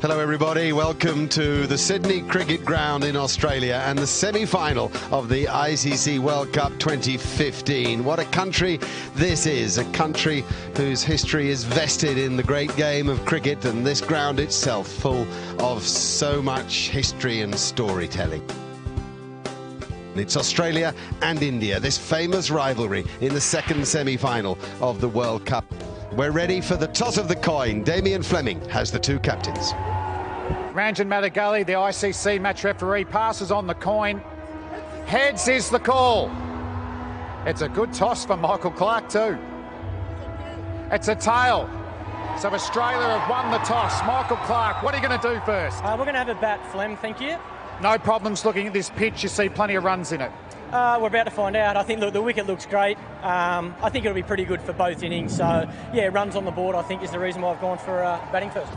Hello everybody, welcome to the Sydney Cricket Ground in Australia and the semi-final of the ICC World Cup 2015. What a country this is, a country whose history is vested in the great game of cricket, and this ground itself full of so much history and storytelling. It's Australia and India, this famous rivalry in the second semi-final of the World Cup. We're ready for the toss of the coin. Damien Fleming has the two captains. Ranjan Madagali, the ICC match referee, passes on the coin. Heads is the call. It's a good toss for Michael Clarke too. It's a tail. So Australia have won the toss. Michael Clarke, what are you going to do first? We're going to have a bat, Flem, thank you. No problems looking at this pitch. You see plenty of runs in it. We're about to find out. I think the wicket looks great. I think it'll be pretty good for both innings. So, yeah, runs on the board, I think, is the reason why I've gone for batting first.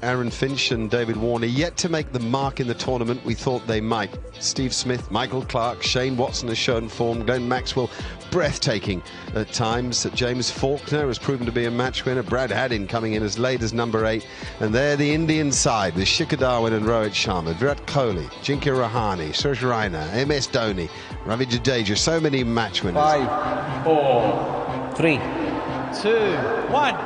Aaron Finch and David Warner yet to make the mark in the tournament we thought they might. Steve Smith, Michael Clarke, Shane Watson has shown form, Glenn Maxwell breathtaking at times. James Faulkner has proven to be a match winner. Brad Haddin coming in as late as number 8. And there the Indian side with Shikhar Dhawan and Rohit Sharma, Virat Kohli, Ajinkya Rahane, Suresh Raina, MS Dhoni, Ravi Jadeja, so many match winners. 5, 4, 3, 2, 1.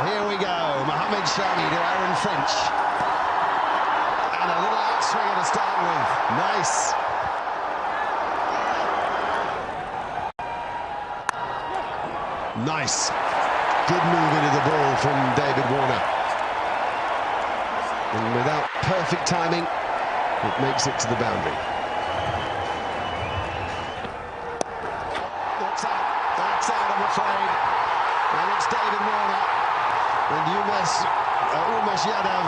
Here we go, Mohammad Shami to Aaron Finch. And a little outswinger to start with. Nice. Nice. Good move into the ball from David Warner. And without perfect timing, it makes it to the boundary. That's out, I'm afraid. And it's David Warner. And Umesh Yadav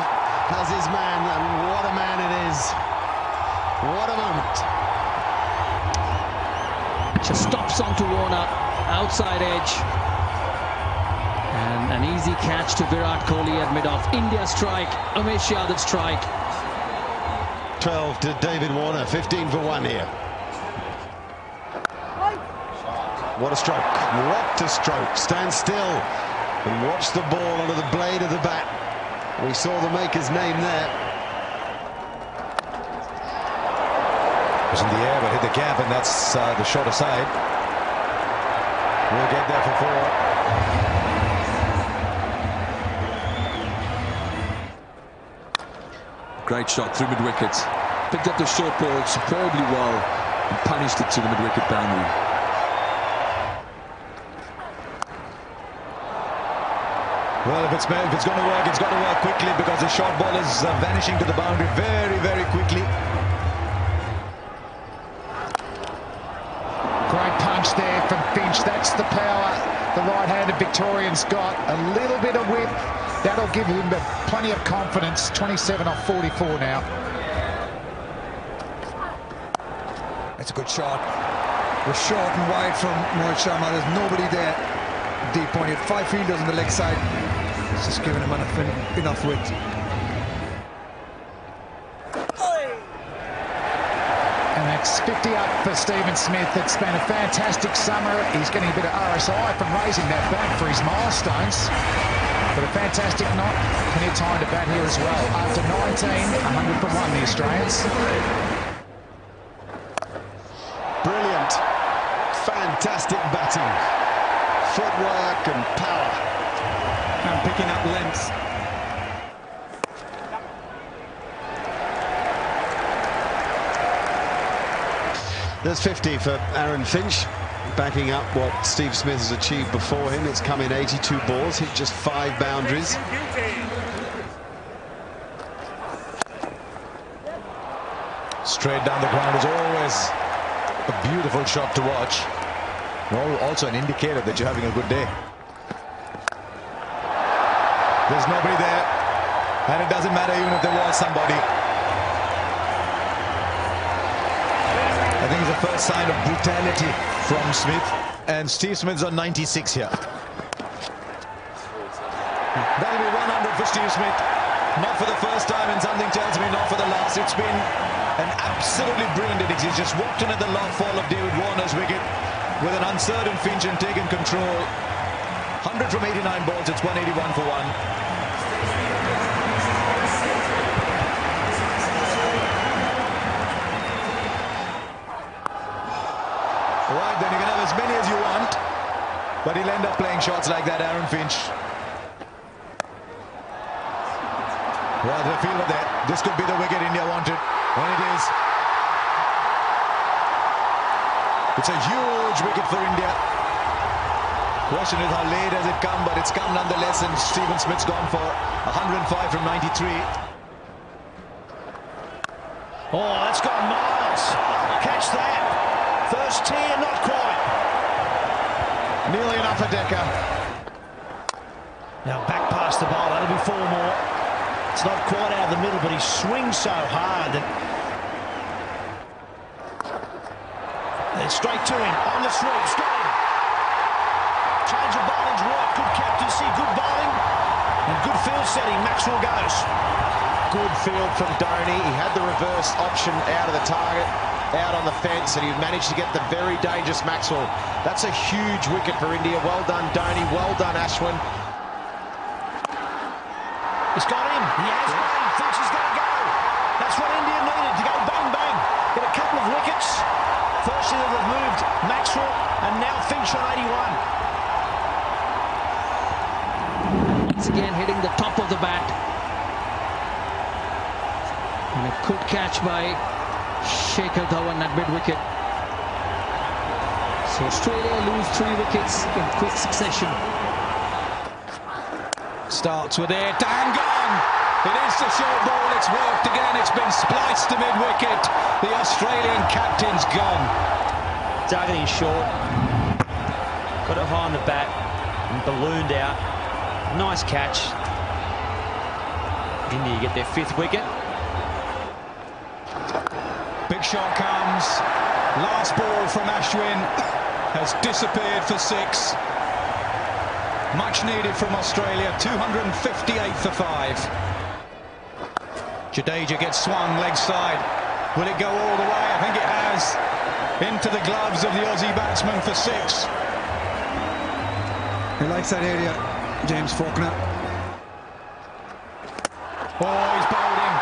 has his man, and what a man it is. What a moment. Just stops onto Warner, outside edge. And an easy catch to Virat Kohli at mid-off. India strike, Umesh Yadav strike. 12 to David Warner, 15 for 1 here. What a stroke, what a stroke. Stand still and watch the ball under the blade of the bat. We saw the maker's name there. It was in the air but hit the gap, and that's the shorter side. We'll get there for 4. Great shot through mid-wicket. Picked up the short ball superbly well and punished it to the mid-wicket boundary. Well, if it's going to work, it's got to work quickly, because the short ball is vanishing to the boundary very, very quickly. Great punch there from Finch. That's the power the right-handed Victorian's got. A little bit of width. That'll give him plenty of confidence. 27 off 44 now. That's a good shot. We're short and wide from Rohit Sharma. There's nobody there. Deep point. 5 fielders on the leg side. It's just giving him enough width. And that's 50 up for Stephen Smith. It's been a fantastic summer. He's getting a bit of RSI from raising that bat for his milestones. But a fantastic night. Plenty of time to bat here as well. After 19, 100 for 1, the Australians. Brilliant. Fantastic batting. Footwork and power. And picking up length. There's 50 for Aaron Finch, backing up what Steve Smith has achieved before him. It's come in 82 balls, hit just 5 boundaries. Straight down the ground is always a beautiful shot to watch. Also an indicator that you're having a good day. There's nobody there, and it doesn't matter even if there was somebody. I think it's the first sign of brutality from Smith, and Steve Smith's on 96 here. That'll be 100 for Steve Smith. Not for the first time, and something tells me not for the last. It's been an absolutely brilliant innings. He's just walked in at the long fall of David Warner's wicket with an uncertain Finch and taken control. 100 from 89 balls. It's 181 for one. Right, then you can have as many as you want, but he'll end up playing shots like that, Aaron Finch. Right, the fielder there. This could be the wicket India wanted. And it is. It's a huge wicket for India. Question is how late has it come, but it's come nonetheless, and Stephen Smith's gone for 105 from 93. Oh, that's gone miles. Catch that. First tier, not quite. Nearly enough for Decker. Now back past the bowl, that'll be 4 more. It's not quite out of the middle, but he swings so hard that... Then straight to him, on the sweep, got him. Change of bowling's right, good captaincy, good bowling, and good field setting. Maxwell goes. Good field from Dhoni. He had the reverse option out of the target, out on the fence, and he managed to get the very dangerous Maxwell. That's a huge wicket for India. Well done, Dhoni. Well done, Ashwin. He's got him. He has got him. Thinks he's going to go. That's what India needed, to go bang, bang. Get a couple of wickets. Firstly, they've removed Maxwell, and now Finch on 81. Once again hitting the top of the bat. And a good catch by Shekhar Dhawan at mid-wicket. So Australia lose 3 wickets in quick succession. Starts with it, and gone! It is the short ball, it's worked again, it's been spliced to mid-wicket. The Australian captain's gone. Targeting short, got it high on the bat and ballooned out. Nice catch. India get their 5th wicket. Big shot comes. Last ball from Ashwin has disappeared for 6. Much needed from Australia. 258 for 5. Jadeja gets swung leg side. Will it go all the way? I think it has. Into the gloves of the Aussie batsman for 6. He likes that area, James Faulkner. Oh, he's bowled him.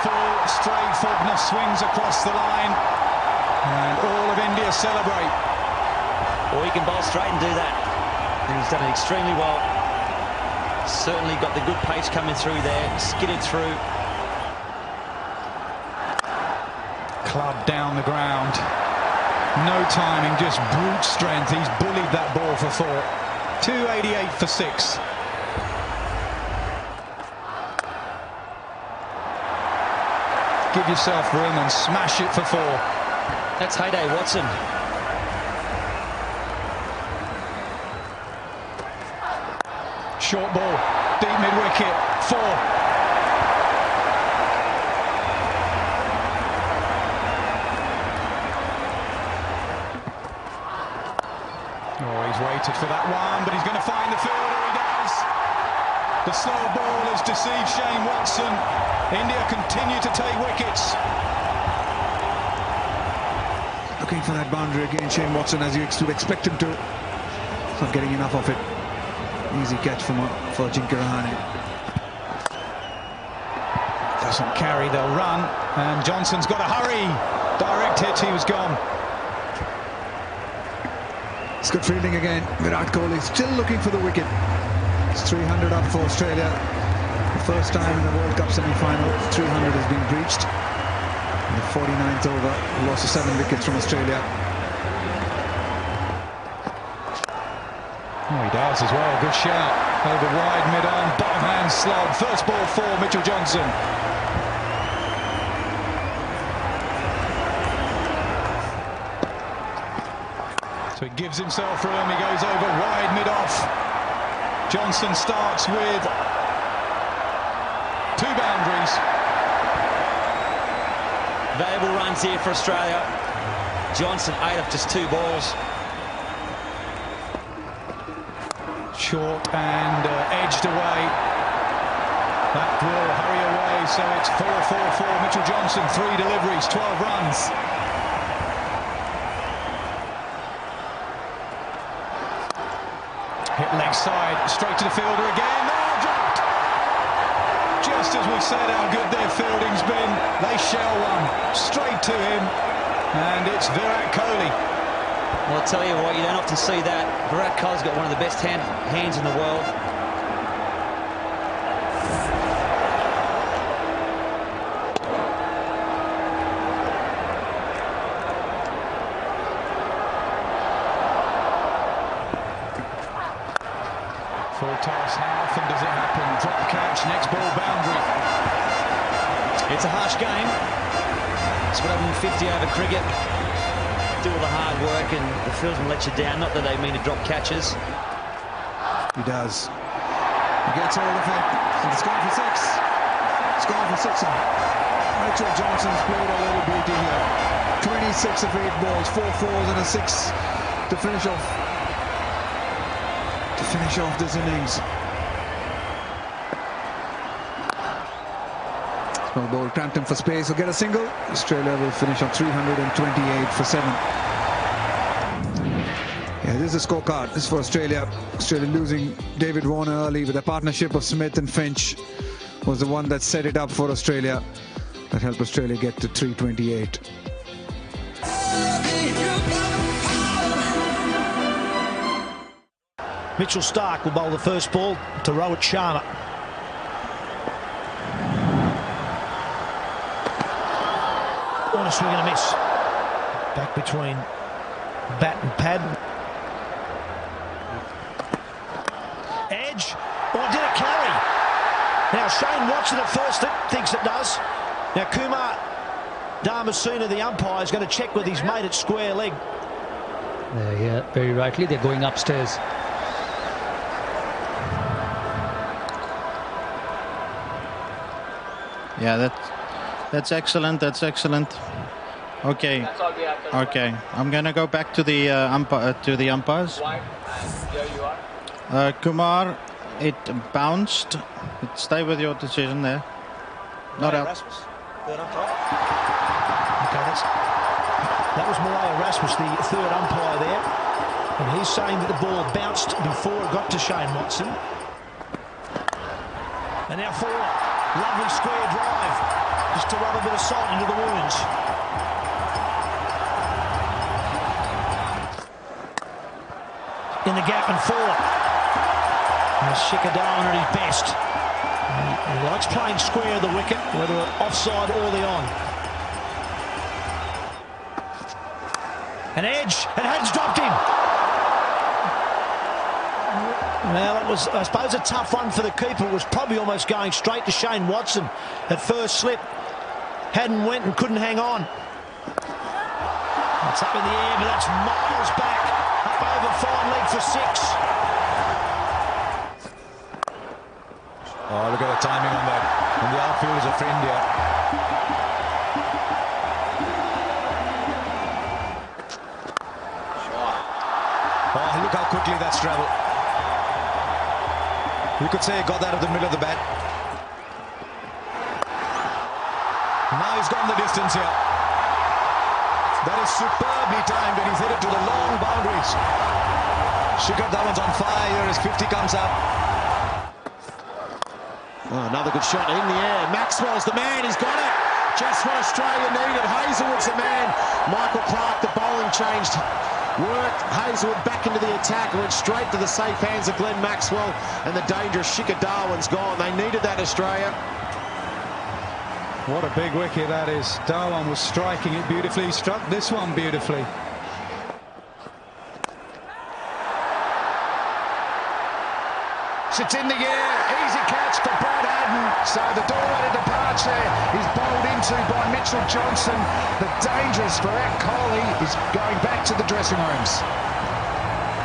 Full straight. Faulkner swings across the line. And all of India celebrate. Or he can bowl straight and do that. And he's done it extremely well. Certainly got the good pace coming through there. Skidded through. Club down the ground. No timing, just brute strength. He's bullied that ball for 4. 288 for 6. Give yourself room and smash it for 4. That's Heyday Watson. Short ball, deep mid-wicket, 4. Oh, he's waited for that one, but he's going to find the fielder. He does. The slow ball has deceived Shane Watson. India continue to take wickets. Looking for that boundary again, Shane Watson, as you would expect him to. Not getting enough of it. Easy catch for Ajinkya Rahane. Doesn't carry, they'll run. And Johnson's got to hurry. Direct hit, he was gone. It's good fielding again. Virat Kohli still looking for the wicket. It's 300 up for Australia. The first time in the World Cup semi-final, 300 has been breached. In the 49th over, loss of 7 wickets from Australia. Oh, he does as well. Good shout. Over wide, mid-on, bottom hand slog. First ball for Mitchell Johnson. So he gives himself room. He goes over wide, mid-off. Johnson starts with 2 boundaries. Valuable runs here for Australia. Johnson 8 off just 2 balls. Short and edged away. That will hurry away, so it's 4-4-4. Mitchell Johnson, 3 deliveries, 12 runs. Hit leg side, straight to the fielder again. Oh, dropped! Just as we said how good their fielding's been, they shell one straight to him, and it's Virat Kohli. Well, I'll tell you what, you don't often see that. Virat Kohli's got one of the best hands in the world. Full toss, how often does it happen? Drop catch, next ball boundary. It's a harsh game. It's what happened in 50 over cricket. Do all the hard work and the fieldsman lets you down. Not that they mean to drop catches. He does. He gets hold of it, and it's gone for six. It's gone for six. Mitchell Johnson's played a little beauty here. 26 of 8 balls, 4 fours and a 6 to finish off. This innings. Small ball cramped him for space. Will get a single. Australia will finish on 328 for 7. Yeah, this is a scorecard. This is for Australia. Australia losing David Warner early with a partnership of Smith and Finch was the one that set it up for Australia. That helped Australia get to 328. Mitchell Starc will bowl the first ball to Rohit Sharma. On a swing and a miss. Back between bat and pad. Edge. Or did it carry? Now Shane Watson at first thinks it does. Now Kumar Dharmasena, the umpire, is going to check with his mate at square leg. Yeah, very rightly. They're going upstairs. Yeah, that's excellent. That's excellent. Okay. Okay. I'm gonna go back to the umpires. Kumar, it bounced. Stay with your decision there. Not out. Okay, that was Malaya Rasmus, the third umpire there, and he's saying that the ball bounced before it got to Shane Watson. And now four. Lovely square drive, just to rub a bit of salt into the wounds. In the gap and four. And Shikadawan at his best. He likes playing square of the wicket, whether offside or the on. An edge, and Hayden's dropped him. Well, it was, I suppose, a tough one for the keeper. It was probably almost going straight to Shane Watson at first slip. Hadden went and couldn't hang on. It's up in the air, but that's miles back. Up over fine leg for 6. Oh, look at the timing on that. And the outfield is a friend here. Oh, look how quickly that's travelled. You could say he got that at the middle of the bat. Now he's gone the distance here. That is superbly timed, and he's headed to the long boundaries. Shikhar Dhawan's on fire here as 50 comes up. Oh, another good shot in the air. Maxwell's the man. He's got it. Just what Australia needed. Hazelwood's the man. Michael Clark, the bowling changed. Worked Hazelwood back into the attack, went straight to the safe hands of Glenn Maxwell, and the dangerous Shikhar Dhawan's gone. They needed that, Australia. What a big wicket that is. Dhawan was striking it beautifully. He struck this one beautifully. It's in the air. Easy catch for Brad Haddin. So the door-way departure is bowled into by Mitchell Johnson. The dangerous Virat Kohli is going back to the dressing rooms.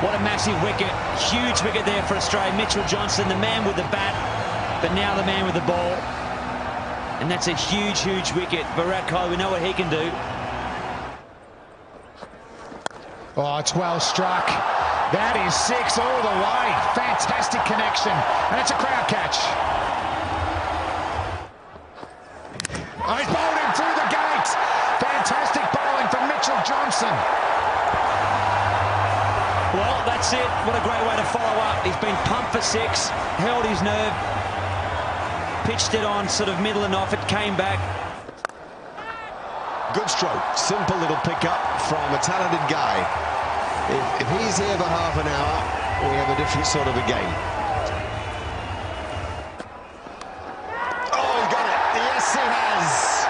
What a massive wicket. Huge wicket there for Australia. Mitchell Johnson, the man with the bat, but now the man with the ball. And that's a huge, huge wicket. Virat Kohli, we know what he can do. Oh, it's well struck. That is 6 all the way. Fantastic connection. And it's a crowd catch. Oh, he's bowled him through the gate. Fantastic bowling from Mitchell Johnson. Well, that's it. What a great way to follow up. He's been pumped for 6, held his nerve, pitched it on sort of middle and off. It came back. Good stroke. Simple little pickup from a talented guy. If he's here for half an hour, we have a different sort of a game. Oh, he got it. Yes, he has.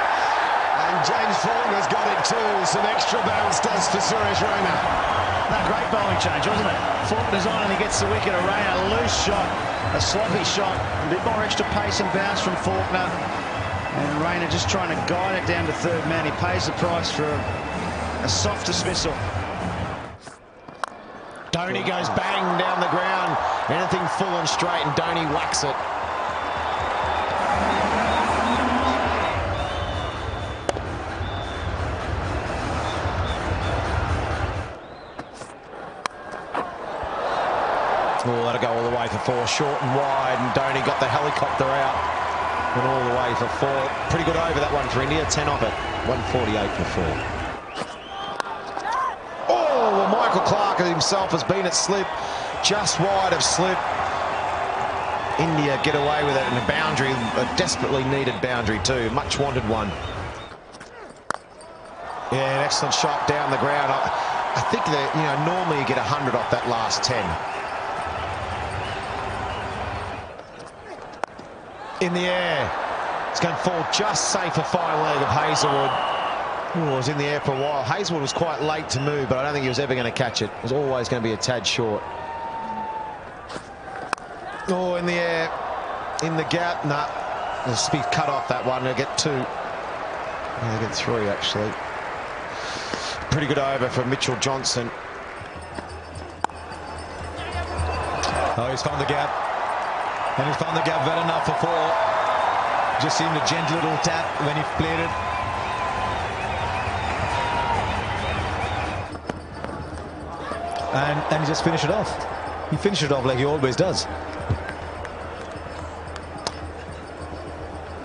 And James Faulkner's got it too. Some extra bounce does for Suresh Raina. That great bowling change, wasn't it? Faulkner's on and he gets the wicket. A Raina loose shot, a sloppy shot. A bit more extra pace and bounce from Faulkner. And Raina just trying to guide it down to third man. He pays the price for a soft dismissal. Dhoni goes bang down the ground. Anything full and straight, and Dhoni whacks it. Oh, that'll go all the way for 4, short and wide, and Dhoni got the helicopter out and all the way for 4. Pretty good over that one for India, 10 off it, 148 for 4. Oh, well, Michael Clark himself has been at slip, just wide of slip. India get away with it, and a boundary, a desperately needed boundary too, much wanted one. Yeah, an excellent shot down the ground. I think that, you know, normally you get 100 off that last 10. In the air. It's going to fall just safe a fine leg of Hazlewood. Oh, it was in the air for a while. Hazlewood was quite late to move, but I don't think he was ever going to catch it. It was always going to be a tad short. Oh, in the air. In the gap. Nah. It'll be cut off that one. They'll get 2. They'll get 3, actually. Pretty good over for Mitchell Johnson. Oh, he's found the gap. And he's found the gap well enough for 4. Just seemed a gentle little tap when he played it. And he just finished it off. He finished it off like he always does.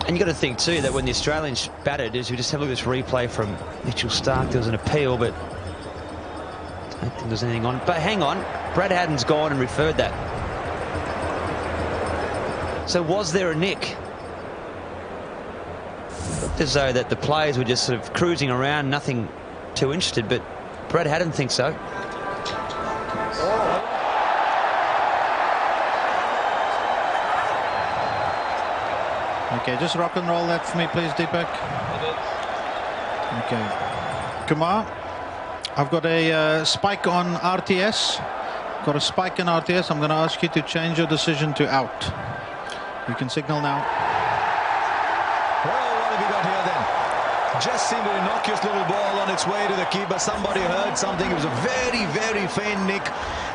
And you got to think too that when the Australians batted, as we just have a look at this replay from Mitchell Starc, there was an appeal, but I don't think there's anything on. But hang on, Brad Haddin's gone and referred that. So was there a nick? Looked as though that the players were just sort of cruising around, nothing too interested, but Brad Haddin thinks so. Okay, just rock and roll that for me, please, Deepak. Okay. Kumar, I've got a spike on RTS. Got a spike in RTS. I'm going to ask you to change your decision to out. You can signal now. Well, what have we got here then? Just seemed an innocuous little ball on its way to the keeper. Somebody heard something. It was a very, very faint nick.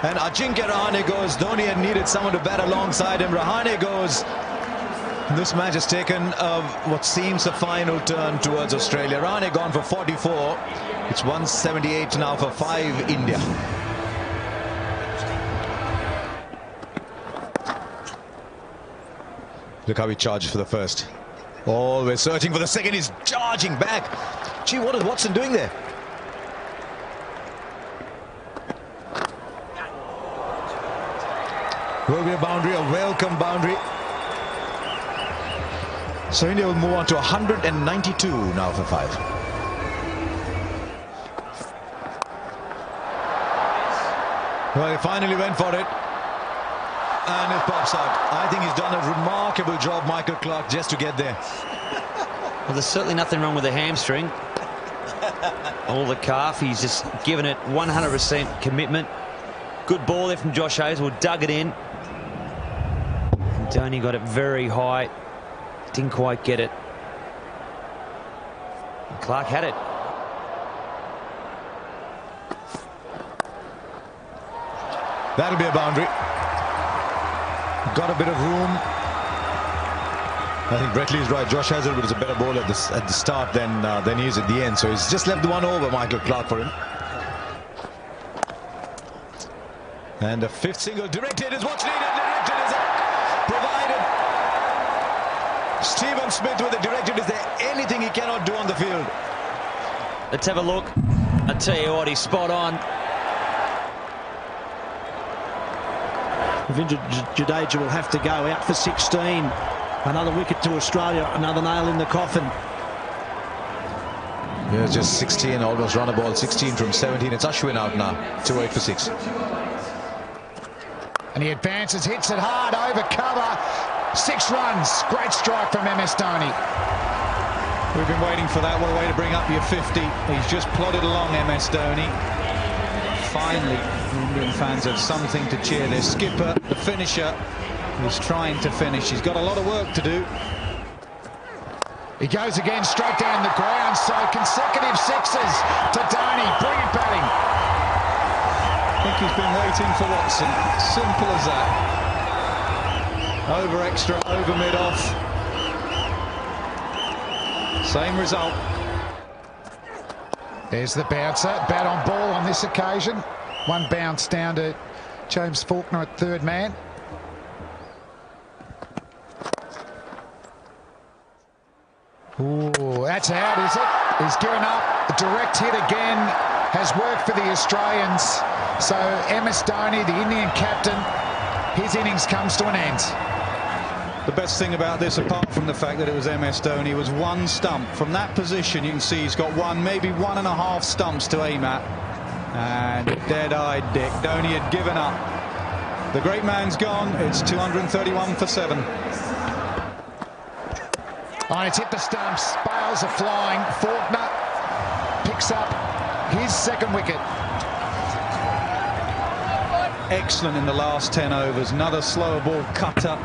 And Ajinkya Rahane goes. Dhoni had needed someone to bat alongside him. Rahane goes. This match has taken what seems a final turn towards Australia. Rahane gone for 44. It's 178 now for 5 India. Look how he charges for the first. Always searching for the second. He's charging back. Gee, what is Watson doing there? Will be a boundary, a welcome boundary. So India will move on to 192 now for 5. Well, he finally went for it. And it pops out. I think he's done a remarkable job, Michael Clark, just to get there. Well, there's certainly nothing wrong with the hamstring. All the calf, he's just given it 100% commitment. Good ball there from Josh Hazlewood, dug it in. And Dhoni got it very high. Didn't quite get it. And Clark had it. That'll be a boundary. Got a bit of room. I think Brett Lee's right. Josh Hazlewood is a better bowler at the start than he is at the end. So he's just left the one over, Michael Clark, for him. And the 5th single directed is what's needed. Directed is provided. Stephen Smith with the directed. Is there anything he cannot do on the field? Let's have a look. I tell you what, he's spot on. Ravindra Jadeja will have to go out for 16. Another wicket to Australia, another nail in the coffin. Yeah, just 16, almost run a ball, 16 from 17. It's Ashwin out now, 2 8 for 6. And he advances, hits it hard, over cover. 6 runs. Great strike from MS Dhoni. We've been waiting for that. What a way to bring up your 50. He's just plodded along, MS Dhoni. Finally, Indian fans have something to cheer. Their skipper, the finisher, is trying to finish. He's got a lot of work to do. He goes again, straight down the ground. So consecutive 6s to Dhoni. Brilliant batting. I think he's been waiting for Watson. Simple as that. Over extra, over mid-off. Same result. There's the bouncer. Bat on ball on this occasion. One bounce down to James Faulkner at third man. Ooh, that's out, is it? He's given up. A direct hit again has worked for the Australians. So MS Dhoni, the Indian captain, his innings comes to an end. The best thing about this, apart from the fact that it was MS Dhoni, was one stump. From that position, you can see he's got one, maybe 1.5 stumps to aim at. And dead-eyed Dick. Dhoni had given up. The great man's gone. It's 231 for 7. Oh, it's hit the stumps. Bales are flying. Faulkner picks up his second wicket. Excellent in the last 10 overs. Another slower ball cutter,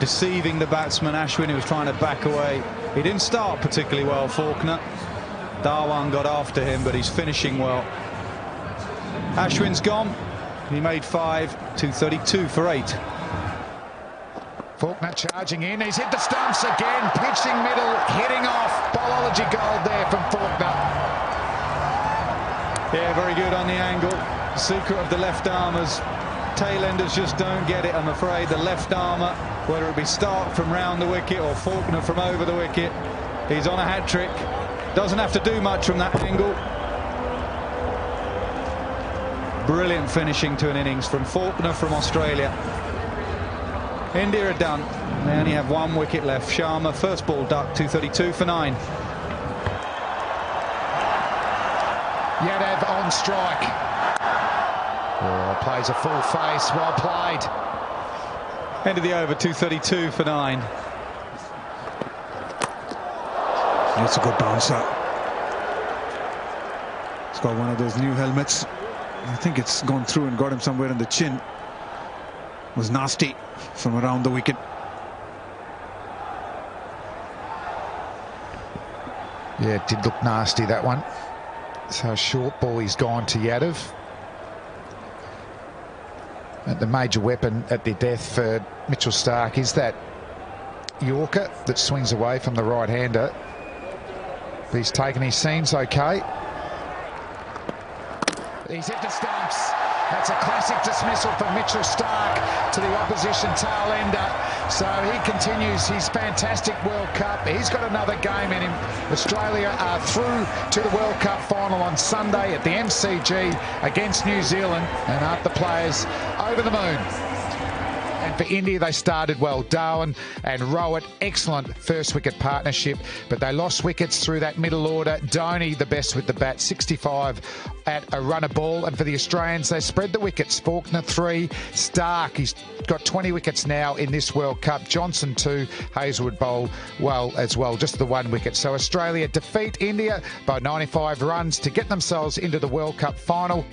deceiving the batsman Ashwin, who was trying to back away. He didn't start particularly well, Faulkner. Dhawan got after him, but he's finishing well. Ashwin's gone. He made 5, 232 for 8. Faulkner charging in. He's hit the stumps again. Pitching middle, hitting off. Bowlology gold there from Faulkner. Yeah, very good on the angle. The secret of the left armers. Tailenders just don't get it, I'm afraid. The left armour, whether it be Stark from round the wicket or Faulkner from over the wicket, he's on a hat-trick. Doesn't have to do much from that angle. Brilliant finishing to an innings from Faulkner from Australia. India are done. They only have 1 wicket left. Sharma, first ball duck, 232 for 9. Yadav on strike. Oh, plays a full face. Well played. End of the over, 232 for 9. It's a good bouncer. He's got one of those new helmets. I think it's gone through and got him somewhere in the chin. It was nasty from around the wicket. Yeah, it did look nasty, that one. So short ball, he's gone to Yadav. And the major weapon at their death for Mitchell Stark is that Yorker that swings away from the right-hander. But he's taken his seams okay. He's hit the stumps. That's a classic dismissal from Mitchell Stark to the opposition tail ender. So he continues his fantastic World Cup. He's got another game in him. Australia are through to the World Cup final on Sunday at the MCG against New Zealand, and aren't the players over the moon? And for India, they started well. Dhawan and Rowett, excellent first wicket partnership, but they lost wickets through that middle order. Dhoni, the best with the bat, 65 at a run a ball. And for the Australians, they spread the wickets. Faulkner 3, Stark, he's got 20 wickets now in this World Cup. Johnson 2, Hazlewood bowl well as well, just the 1 wicket. So Australia defeat India by 95 runs to get themselves into the World Cup final.